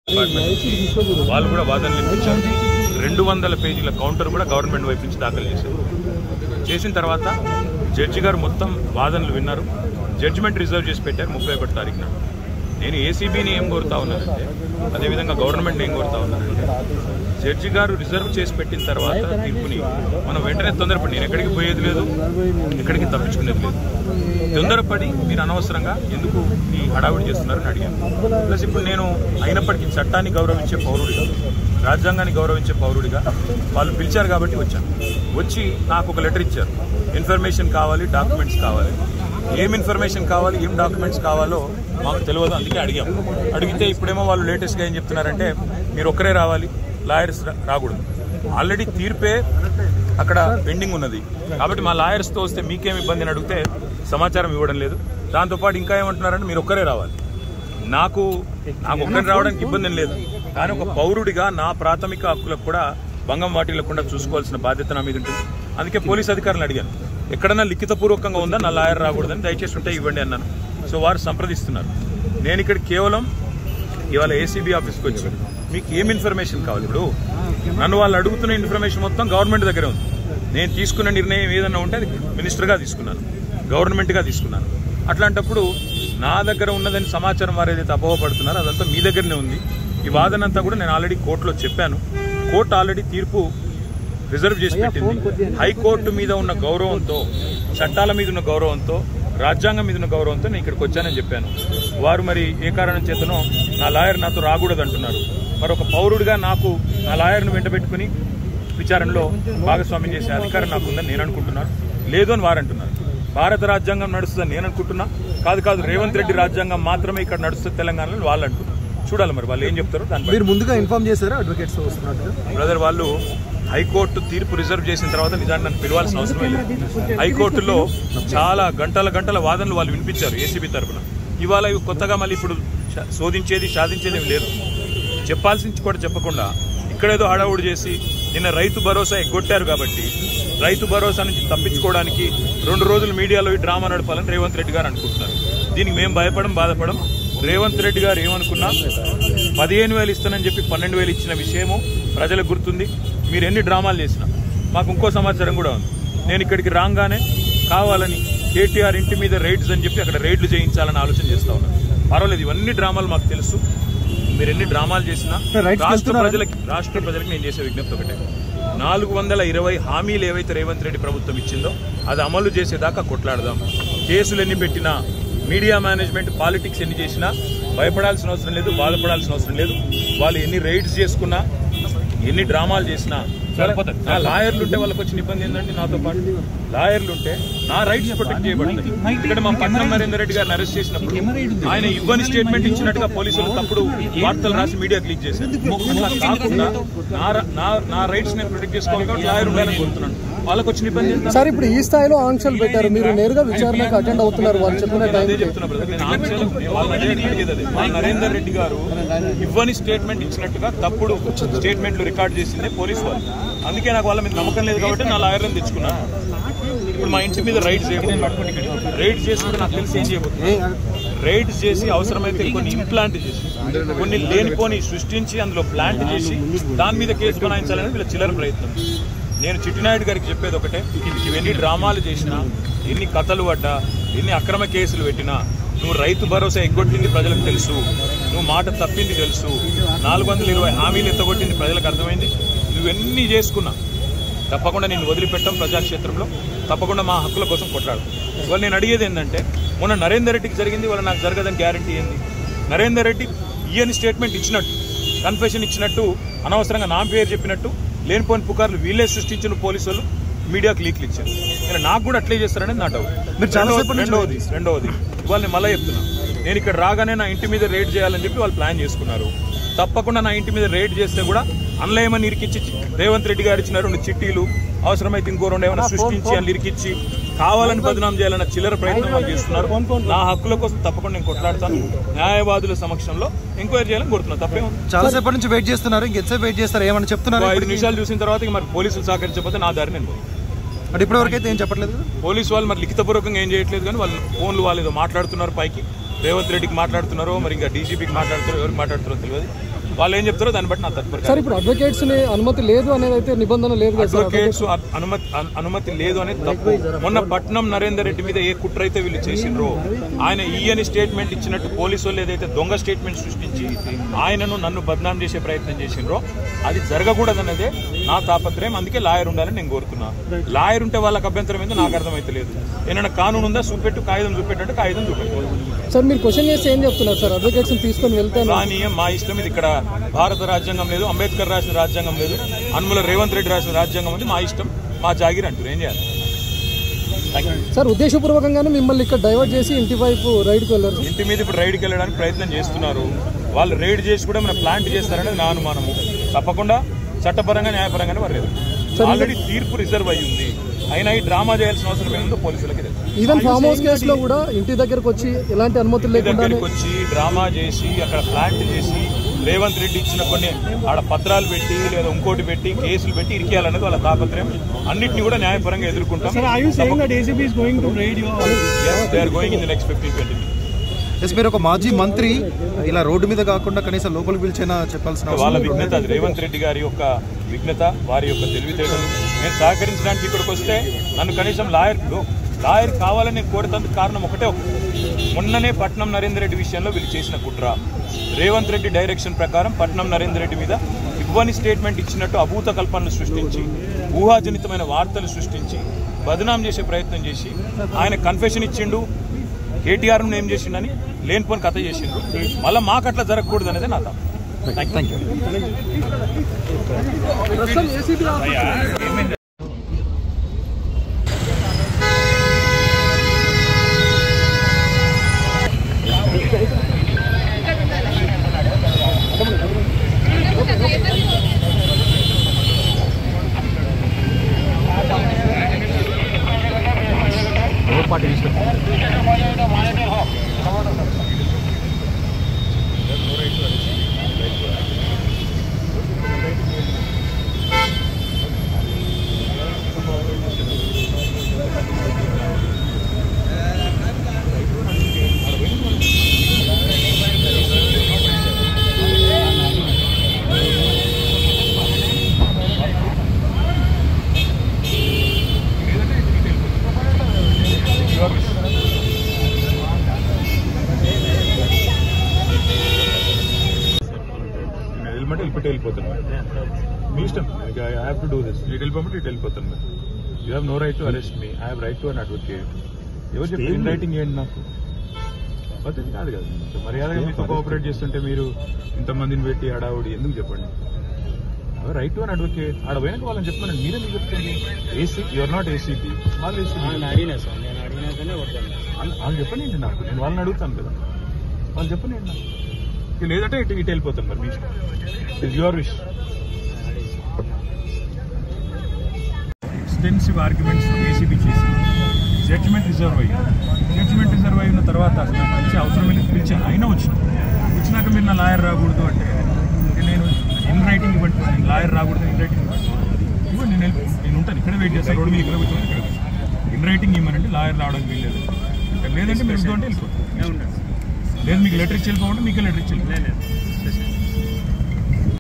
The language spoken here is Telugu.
వాళ్ళు కూడా వాదనలు వినిపించారు. 200 పేజీల కౌంటర్ కూడా గవర్నమెంట్ వైపు నుంచి దాఖలు చేశారు. చేసిన తర్వాత జడ్జి గారు మొత్తం వాదనలు విన్నారు. జడ్జిమెంట్ రిజర్వ్ చేసి పెట్టారు 31 తారీఖున. నేను ఏసీబీని ఏం కోరుతా ఉన్నానంటే, అదేవిధంగా గవర్నమెంట్ ఏం కోరుతా ఉన్నానంటే, జడ్జి గారు రిజర్వ్ చేసి పెట్టిన తర్వాత తీర్పుని మనం వెంటనే తొందరపడి, నేను ఎక్కడికి పోయేది లేదు, ఎక్కడికి తప్పించుకునేది లేదు, తొందరపడి మీరు అనవసరంగా ఎందుకు ఈ హడావిడి చేస్తున్నారని అడిగాను. ప్లస్ ఇప్పుడు నేను అయినప్పటికీ చట్టాన్ని గౌరవించే పౌరుడిగా, రాజ్యాంగాన్ని గౌరవించే పౌరుడిగా వాళ్ళు పిలిచారు కాబట్టి వచ్చాను. వచ్చి నాకు ఒక లెటర్ ఇచ్చారు, ఇన్ఫర్మేషన్ కావాలి, డాక్యుమెంట్స్ కావాలి. ఏం ఇన్ఫర్మేషన్ కావాలి, ఏం డాక్యుమెంట్స్ కావాలో మాకు తెలియదు, అందుకే అడిగాము. అడిగితే ఇప్పుడేమో వాళ్ళు లేటెస్ట్గా ఏం చెప్తున్నారంటే, మీరు ఒక్కరే రావాలి, లాయర్స్ రాకూడదు. ఆల్రెడీ తీర్పే అక్కడ పెండింగ్ ఉన్నది కాబట్టి మా లాయర్స్తో వస్తే మీకేం ఇబ్బంది అని అడిగితే సమాచారం ఇవ్వడం లేదు. దాంతోపాటు ఇంకా ఏమంటున్నారంటే, మీరు ఒక్కరే రావాలి. నాకు ఒక్కరే రావడానికి ఇబ్బంది ఏం లేదు, కానీ ఒక పౌరుడిగా నా ప్రాథమిక హక్కులకు కూడా భంగం వాటిల్లకుండా చూసుకోవాల్సిన బాధ్యత నా మీద ఉంటుంది. అందుకే పోలీస్ అధికారులను అడిగాను, ఎక్కడన్నా లిఖితపూర్వకంగా ఉందా నా లాయర్ రాకూడదని, దయచేసి ఉంటే ఇవ్వండి అన్నాను. సో వారు సంప్రదిస్తున్నారు. నేను ఇక్కడ కేవలం ఇవాళ ఏసీబీ ఆఫీస్కి వచ్చి మీకు ఏం ఇన్ఫర్మేషన్ కావాలి, ఇప్పుడు నన్ను వాళ్ళు అడుగుతున్న ఇన్ఫర్మేషన్ మొత్తం గవర్నమెంట్ దగ్గరే ఉంది. నేను తీసుకున్న నిర్ణయం ఏదన్నా ఉంటే అది మినిస్టర్గా తీసుకున్నాను, గవర్నమెంట్గా తీసుకున్నాను. అట్లాంటప్పుడు నా దగ్గర ఉన్నదని సమాచారం వారు ఏదైతే అపోహపడుతున్నారో అదంతా మీ దగ్గరనే ఉంది. ఈ వాదన అంతా కూడా నేను ఆల్రెడీ కోర్టులో చెప్పాను. కోర్టు ఆల్రెడీ తీర్పు రిజర్వ్ చేసి పెట్టింది. హైకోర్టు మీద ఉన్న గౌరవంతో, చట్టాల మీద ఉన్న గౌరవంతో, రాజ్యాంగం మీద ఉన్న గౌరవంతో నేను ఇక్కడికి వచ్చానని చెప్పాను. వారు మరి ఏ కారణం చేతనో నా లాయర్ నాతో రాకూడదు అంటున్నారు. మరి ఒక పౌరుడిగా నాకు నా లాయర్ను వెంటబెట్టుకుని విచారణలో భాగస్వామ్యం చేసే అధికారం నాకు ఉందని నేను అనుకుంటున్నాను. లేదు అని వారు అంటున్నారు. భారత రాజ్యాంగం నడుస్తుందని నేను అనుకుంటున్నా. కాదు రేవంత్ రెడ్డి రాజ్యాంగం మాత్రమే ఇక్కడ నడుస్తుంది తెలంగాణలో వాళ్ళు అంటున్నారు. చూడాలి మరి వాళ్ళు ఏం చెప్తారో. దాని మీరు ముందుగా ఇన్ఫార్మ్ చేశారా అడ్వకేట్స్ వస్తున్నట్టు? బ్రదర్, వాళ్ళు హైకోర్టు తీర్పు రిజర్వ్ చేసిన తర్వాత నిజాన్ని నన్ను పిలవాల్సిన అవసరమే లేదు. హైకోర్టులో చాలా గంటల వాదనలు వాళ్ళు వినిపించారు ఏసీబీ తరఫున. ఇవాళ కొత్తగా మళ్ళీ ఇప్పుడు శోధించేది సాధించేది ఏమి లేదు. చెప్పాల్సింది కూడా చెప్పకుండా ఇక్కడేదో హడావుడి చేసి నిన్న రైతు భరోసా ఎగ్గొట్టారు కాబట్టి రైతు భరోసా నుంచి తప్పించుకోవడానికి 2 రోజులు మీడియాలో ఈ డ్రామా నడపాలని రేవంత్ రెడ్డి గారు అనుకుంటున్నారు. దీనికి మేము బాధపడం. రేవంత్ రెడ్డి గారు ఏమనుకున్నా 15,000 ఇస్తానని చెప్పి 12,000 ఇచ్చిన విషయము ప్రజలకు గుర్తుంది. మీరు ఎన్ని డ్రామాలు చేసినా మాకు ఇంకో సమాచారం కూడా ఉంది. నేను ఇక్కడికి రాగానే కావాలని కేటీఆర్ ఇంటి మీద రైడ్స్ అని చెప్పి అక్కడ రైడ్లు చేయించాలని ఆలోచన చేస్తా ఉన్నాను. పర్వాలేదు, ఇవన్నీ డ్రామాలు మాకు తెలుసు. మీరు ఎన్ని డ్రామాలు చేసినా రాష్ట్ర ప్రజలకు నేను చేసే విజ్ఞప్తి ఒకటే, 420 హామీలు ఏవైతే రేవంత్ రెడ్డి ప్రభుత్వం ఇచ్చిందో అది అమలు చేసేదాకా కొట్లాడదాం. కేసులు ఎన్ని పెట్టినా, మీడియా మేనేజ్మెంట్ పాలిటిక్స్ ఎన్ని చేసినా భయపడాల్సిన అవసరం లేదు, బాధపడాల్సిన అవసరం లేదు. వాళ్ళు ఎన్ని రైడ్స్ చేసుకున్నా, ఎన్ని డ్రామాలు చేసినా సరిపోతుంది. నా లాయర్లు ఉంటే వాళ్ళకి వచ్చిన ఇబ్బంది ఏంటంటే, నాతో పాటు లాయర్లు ఉంటే నా రైట్స్ ప్రొటెక్ట్ చేయబడతాయి. ఇక్కడ మా పట్నం నరేందర్ రెడ్డి గారిని అరెస్ట్ చేసినప్పుడు ఆయన ఇవ్వని స్టేట్మెంట్ ఇచ్చినట్టుగా పోలీసులు తప్పుడు వార్తలు రాసి మీడియాకి లీక్ చేశారు. అట్లా కాకుండా నా రైట్స్ నేను ప్రొటెక్ట్ చేసుకోవాలి కాబట్టి లాయర్ ఉండాలని కోరుతున్నాను. వాళ్ళకి వచ్చిన ఇబ్బంది సార్, ఇప్పుడు ఈ స్థాయిలో ఆంక్షలు పెట్టారు, మీరు నేరుగా విచారణకు అటెండ్ అవుతున్నారు. వాళ్ళు చెప్పిన చెప్తున్నా బ్రదర్, నేను ఆంక్షలు వాళ్ళ నరేందర్ రెడ్డి గారు ఇవ్వని స్టేట్మెంట్ ఇచ్చినట్టుగా తప్పుడు స్టేట్మెంట్లు రికార్డ్ చేసిందే పోలీసు వాళ్ళు. అందుకే నాకు వాళ్ళ మీద నమ్మకం లేదు కాబట్టి నా లాయర్లను తెచ్చుకున్నాను. ఇప్పుడు మా ఇంటి మీద రైడ్స్ రైడ్ చేసుకుంటే నాకు తెలిసి ఏం చేయబోతుంది, రైడ్స్ చేసి అవసరమైతే కొన్ని ఇంప్లాంట్ చేసి కొన్ని లేనిపోని సృష్టించి అందులో ప్లాంట్ చేసి దాని మీద కేసు బనాయించాలని వీళ్ళ చిల్లర ప్రయత్నం. నేను చిట్టినాయుడు గారికి చెప్పేది ఒకటే, ఇవన్నీ డ్రామాలు చేసినా, ఎన్ని కథలు పడ్డా, ఎన్ని అక్రమ కేసులు పెట్టినా, నువ్వు రైతు భరోసా ఎగ్గొట్టింది ప్రజలకు తెలుసు, నువ్వు మాట తప్పింది తెలుసు, 420 హామీలు ఎత్తగొట్టింది ప్రజలకు అర్థమైంది. నువ్వెన్నీ చేసుకున్నా తప్పకుండా నేను వదిలిపెట్టాం. ప్రజాక్షేత్రంలో తప్పకుండా మా హక్కుల కోసం కొట్లాడు. ఇవాళ నేను అడిగేది ఏంటంటే, మొన్న నరేందర్ రెడ్డికి జరిగింది, వాళ్ళ నాకు జరగదని గ్యారంటీ ఏంది? నరేందర్ రెడ్డి ఈయన స్టేట్మెంట్ ఇచ్చినట్టు, కన్ఫెషన్ ఇచ్చినట్టు, అనవసరంగా నా పేరు చెప్పినట్టు లేనిపోని పుకార్లు వీళ్ళే సృష్టించిన పోలీసులు మీడియాకు లీక్లు ఇచ్చారు. ఇలా నాకు కూడా అట్లే చేస్తారనేది నా డౌట్. రెండవది ఇవాళ నేను మళ్ళీ చెప్తున్నా, నేను ఇక్కడ రాగానే నా ఇంటి మీద రైడ్ చేయాలని చెప్పి వాళ్ళు ప్లాన్ చేసుకున్నారు. తప్పకుండా నా ఇంటి మీద రైడ్ చేస్తే కూడా అన్లయమని ఇరికిచ్చి రేవంత్ రెడ్డి గారు ఇచ్చిన 2 చిట్టీలు, అవసరమైతే ఇంకో 2 ఏమైనా సృష్టించి అని ఇరికిచ్చి కావాలని బదనాం చేయాలన్న చిల్లర ప్రయత్నం చేస్తున్నారు. నా హక్కుల కోసం తప్పకుండా నేను కొట్లాడతాను. న్యాయవాదుల సమక్షంలో ఎంక్వైరీ చేయాలని కోరుతున్నాను. తప్పే చాలా సేపటి నుంచి వెయిట్ చేస్తున్నారు, ఇంకెంతసేపు వెయిట్ చేస్తారు? ఏమని చెప్తున్నారు? 5 నిమిషాలు చూసిన తర్వాత మరి పోలీసులు సహకరించకపోతే నా దారి నేను అంటే ఇప్పటివరకు అయితే ఏం చెప్పట్లేదు. పోలీసు వాళ్ళు మరి లిఖితపూర్వకంగా ఏం చేయట్లేదు, కానీ వాళ్ళు ఫోన్లు వాళ్ళు ఏదో మాట్లాడుతున్నారు పైకి. రేవంత్ రెడ్డికి మాట్లాడుతున్నారో మరి ఇంకా డీజీపీకి మాట్లాడుతున్నారో, ఎవరికి మాట్లాడుతున్నారో తెలియదు. వాళ్ళు ఏం చెప్తారో దాన్ని బట్టి నా తత్పరి. సార్ ఇప్పుడు అడ్వకేట్స్ అనుమతి లేదు అనేది అయితే నిబంధన లేదు కదా? అడ్వకేట్స్ అనుమతి లేదు అనేది తప్పు. మొన్న పట్నం నరేందర్ రెడ్డి మీద ఏ కుట్ర అయితే వీళ్ళు చేసిండ్రో, ఆయన ఈయని స్టేట్మెంట్ ఇచ్చినట్టు పోలీసు వాళ్ళు ఏదైతే దొంగ స్టేట్మెంట్ సృష్టించి ఆయనను నన్ను బద్నాం చేసే ప్రయత్నం చేసిండ్రో అది జరగకూడదన్నదే నా తాపత్రయం. అందుకే లాయర్ ఉండాలని నేను కోరుతున్నా. లాయర్ ఉంటే వాళ్ళకి అభ్యంతరం ఏందో నాకు అర్థమైతే లేదు. ఏమైనా కానూను ఉందా చూపెట్టు, కాగితం చూపెట్టు, కాగితం చూపెట్టు. సార్ మీరు క్వశ్చన్ చేస్తే ఏం చెప్తున్నారు సార్? అడ్వకేట్స్ తీసుకొని వెళ్తాను కానీ మా ఇష్టం ఇది. ఇక్కడ భారత రాజ్యాంగం లేదు, అంబేద్కర్ రాసిన రాజ్యాంగం లేదు, అనుముల రేవంత్ రెడ్డి రాసిన రాజ్యాంగం ఉంది. మా ఇష్టం, మా జాగిర్ అంటారు. ఏం చేయాలి సార్? ఉద్దేశపూర్వకంగానే మిమ్మల్ని ఇక్కడ డైవర్ట్ చేసి ఇంటి వైపు రైడ్కి వెళ్ళారు. ఇంటి మీద ఇప్పుడు రైడ్కి వెళ్ళడానికి ప్రయత్నం చేస్తున్నారు. వాళ్ళు రైడ్ చేసి కూడా మన ప్లాంట్ చేస్తారనేది నా అనుమానము. తప్పకుండా చట్టపరంగా న్యాయపరంగానే వర్లేదు. ఆల్రెడీ తీర్పు రిజర్వ్ అయ్యి ఉంది. అయినా ఈ డ్రామా చేయాల్సిన అవసరం ఏముందో పోలీసులకి తెలుసు. ఈవెన్ ఫామ్ హౌస్ కేసులో కూడా ఇంటి దగ్గరకు వచ్చి ఎలాంటి అనుమతులు లేకుండా దగ్గరికి వచ్చి డ్రామా చేసి అక్కడ ప్లాంట్ చేసి రేవంత్ రెడ్డి ఇచ్చిన కొన్ని ఆడ పత్రాలు పెట్టి లేదా ఇంకోటి పెట్టి కేసులు పెట్టి ఇరికేయాలనేది వాళ్ళ తాపత్రయం. అన్నింటినీ కూడా న్యాయపరంగా ఎదుర్కొంటాం. మీరు ఒక మాజీ మంత్రి ఇలా రోడ్డు మీద కాకుండా కనీసం లోపలికి పిలిచైనా చెప్పాల్సిన వాళ్ళ విఘ్నత, అది రేవంత్ రెడ్డి గారి యొక్క విఘ్నత, వారి యొక్క తెలివితేటలు. నేను సహకరించడానికి ఇక్కడికి వస్తే నన్ను కనీసం లాయర్ కావాలని నేను కోరేందుకు కారణం ఒకటే. మొన్ననే పట్నం నరేందర్ రెడ్డి విషయంలో వీళ్ళు చేసిన కుట్ర, రేవంత్ రెడ్డి డైరెక్షన్ ప్రకారం పట్నం నరేందర్ రెడ్డి మీద ఇవ్వని స్టేట్మెంట్ ఇచ్చినట్టు అభూత కల్పనలు సృష్టించి, ఊహాజనితమైన వార్తలు సృష్టించి బదనాం చేసే ప్రయత్నం చేసి ఆయన కన్ఫెషన్ ఇచ్చిండు, కేటీఆర్ను ఏం చేసిండని లేనిపోని కథ చేసిండ్రు. మళ్ళీ మాకు అట్లా జరగకూడదు అనేది నా తాప. Thank you. వెళ్ళిపోతాను మీ ఇష్టం. I have to do this. ఇటు వెళ్ళిపోమంటే ఇటు వెళ్ళిపోతాను. You have no right to arrest me. I have right to an advocate. ఎవరు చెప్పి ఇన్ రైటింగ్ ఏంటి నాకు పద్ధతి కాదు కదా. మర్యాదగా మీతో కోఆపరేట్ చేస్తుంటే మీరు ఇంతమందిని పెట్టి హడావుడి ఎందుకు చెప్పండి? Right to an advocate. ఆడ పోయినాక వాళ్ళని చెప్తున్నాను. మీరెందుకు చెప్తుంది? ఏసీ యూఆర్ నాట్ ఏసీపీ, వాళ్ళు ఏసీపీ. వాళ్ళు చెప్పండి నాకు, నేను వాళ్ళని అడుగుతాను కదా. వాళ్ళు చెప్పండి నాకు. లేదంటే ఇటు వెళ్ళిపోతాను. మరి మీ ఇష్టం. It's your wish. Extensive arguments ACB చేసి జడ్జిమెంట్ రిజర్వ్ అయిన తర్వాత అసలు పిలిచే అవసరం లేదు. పిలిచాను, అయినా వచ్చినాక మీరు నా లాయర్ రాకూడదు అంటే నేను ఇన్ రైటింగ్ ఇవ్వండి. నేను లాయర్ రాకూడదు, ఇన్ రైటింగ్ ఇవ్వండి. నేను ఉంటాను ఇక్కడే వెయిట్ చేస్తాను. రోడ్డు మీద ఇక్కడ కూర్చొని ఇక్కడ ఇన్ రైటింగ్ ఇవ్వమంటే లాయర్ రావడానికి వీల్లేదు. లేదంటే మీరు ఉంటే వెళ్ళిపోతాను. లేదు మీకు లెటర్ ఇచ్చి వెళ్ళిపోమంటే మీకే లెటర్ ఇచ్చి వెళ్ళిపోలేదు.